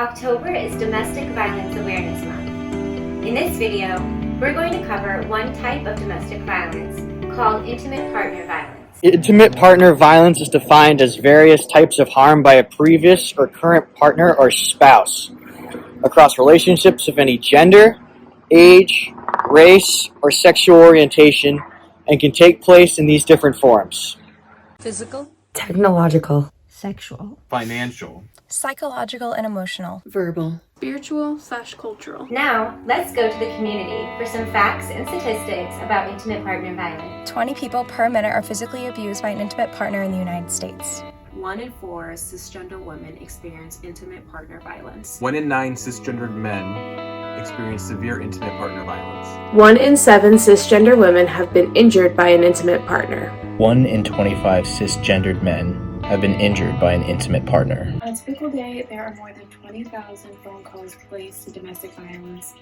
October is Domestic Violence Awareness Month. In this video, we're going to cover one type of domestic violence called intimate partner violence. Intimate partner violence is defined as various types of harm by a previous or current partner or spouse across relationships of any gender, age, race, or sexual orientation, and can take place in these different forms: physical, technological, sexual, financial, psychological and emotional, verbal, spiritual/cultural. Now, let's go to the community for some facts and statistics about intimate partner violence. 20 people per minute are physically abused by an intimate partner in the United States. 1 in 4 cisgender women experience intimate partner violence. 1 in 9 cisgendered men experience severe intimate partner violence. 1 in 7 cisgender women have been injured by an intimate partner. 1 in 25 cisgendered men have been injured by an intimate partner. On a typical day, there are more than 20,000 phone calls placed to domestic violence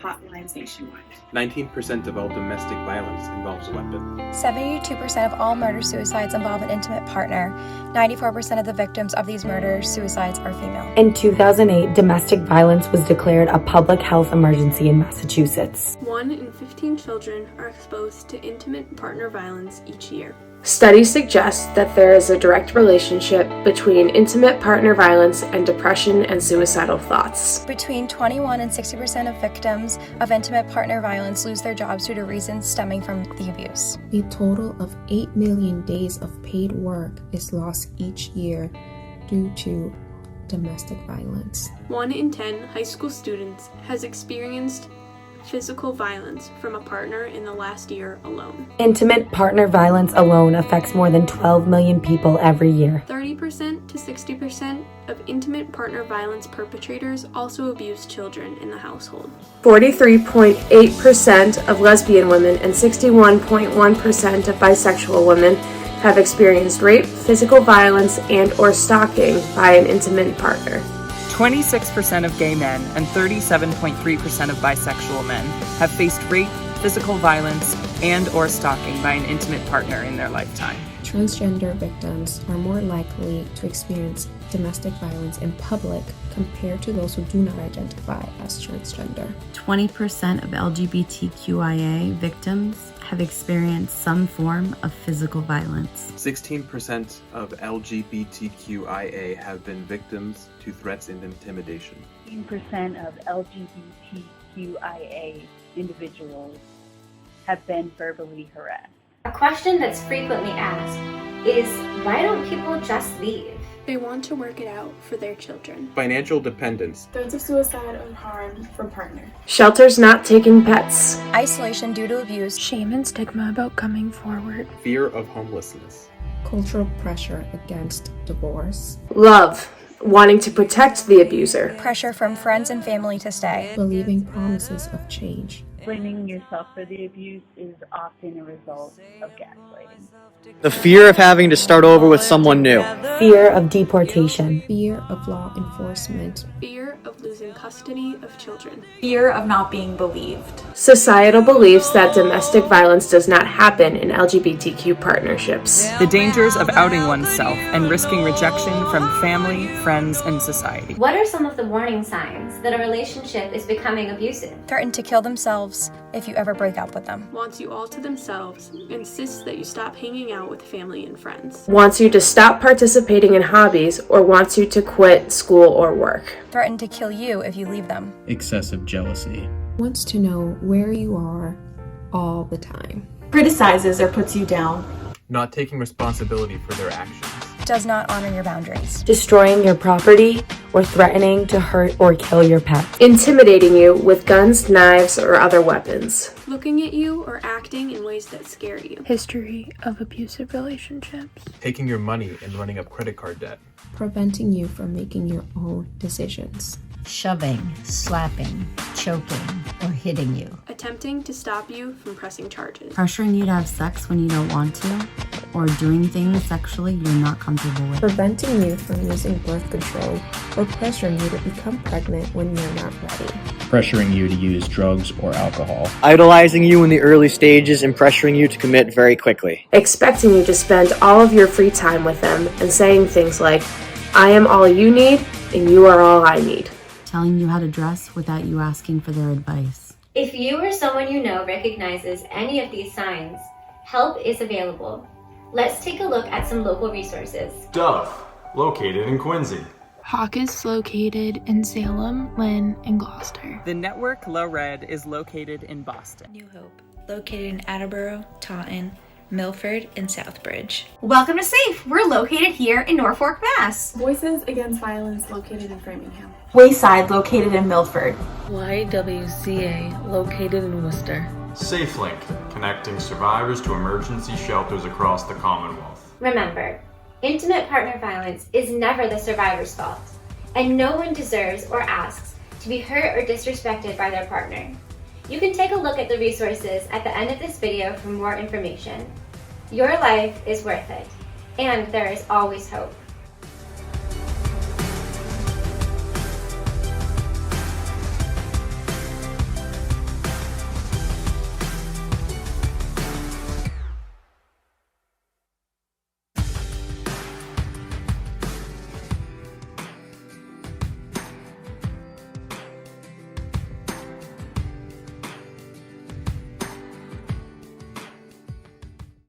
hotlines nationwide. 19% of all domestic violence involves a weapon. 72% of all murder-suicides involve an intimate partner. 94% of the victims of these murder-suicides are female. In 2008, domestic violence was declared a public health emergency in Massachusetts. 1 in 15 children are exposed to intimate partner violence each year. Studies suggest that there is a direct relationship between intimate partner violence and depression and suicidal thoughts. Between 21 and 60% of victims of intimate partner violence lose their jobs due to reasons stemming from the abuse. A total of 8 million days of paid work is lost each year due to domestic violence. 1 in 10 high school students has experienced physical violence from a partner in the last year alone. Intimate partner violence alone affects more than 12 million people every year. 30% to 60% of intimate partner violence perpetrators also abuse children in the household. 43.8% of lesbian women and 61.1% of bisexual women have experienced rape, physical violence, and/or stalking by an intimate partner. 26% of gay men and 37.3% of bisexual men have faced rape, physical violence, and/or stalking by an intimate partner in their lifetime. Transgender victims are more likely to experience domestic violence in public compared to those who do not identify as transgender. 20% of LGBTQIA victims have experienced some form of physical violence. 16% of LGBTQIA have been victims to threats and intimidation. 15% of LGBTQIA individuals have been verbally harassed. A question that's frequently asked is, why don't people just leave? They want to work it out for their children. Financial dependence. Threats of suicide or harm from partner. Shelters not taking pets. Isolation due to abuse. Shame and stigma about coming forward. Fear of homelessness. Cultural pressure against divorce. Love. Wanting to protect the abuser. Pressure from friends and family to stay. Believing promises of change. Blaming yourself for the abuse is often a result of gaslighting. The fear of having to start over with someone new. Fear of deportation. Fear of law enforcement. Fear of losing custody of children. Fear of not being believed. Societal beliefs that domestic violence does not happen in LGBTQ partnerships. The dangers of outing oneself and risking rejection from family, friends, and society. What are some of the warning signs that a relationship is becoming abusive? Threaten to kill themselves if you ever break up with them. Wants you all to themselves. Insists that you stop hanging out with family and friends. Wants you to stop participating in hobbies or wants you to quit school or work. Threaten to kill you if you leave them. Excessive jealousy. Wants to know where you are all the time. Criticizes or puts you down. Not taking responsibility for their actions. Does not honor your boundaries. Destroying your property or threatening to hurt or kill your pet. Intimidating you with guns, knives, or other weapons. Looking at you or acting in ways that scare you. History of abusive relationships. Taking your money and running up credit card debt. Preventing you from making your own decisions. Shoving, slapping, choking, or hitting you. Attempting to stop you from pressing charges. Pressuring you to have sex when you don't want to, or doing things sexually you're not comfortable with. Preventing you from using birth control, or pressuring you to become pregnant when you're not ready. Pressuring you to use drugs or alcohol. Idolizing you in the early stages and pressuring you to commit very quickly. Expecting you to spend all of your free time with them and saying things like, I am all you need and you are all I need. telling you how to dress without you asking for their advice. If you or someone you know recognizes any of these signs, help is available. Let's take a look at some local resources. Dove, located in Quincy. HAWC is located in Salem, Lynn, and Gloucester. The Network LaRed is located in Boston. New Hope, located in Attleboro, Taunton, Milford, and Southbridge. Welcome to SAFE. We're located here in Norfolk, Mass. Voices Against Violence, located in Framingham. Wayside, located in Milford. YWCA, located in Worcester. SAFELINK, connecting survivors to emergency shelters across the Commonwealth. Remember, intimate partner violence is never the survivor's fault, and no one deserves or asks to be hurt or disrespected by their partner. You can take a look at the resources at the end of this video for more information. Your life is worth it, and there is always hope.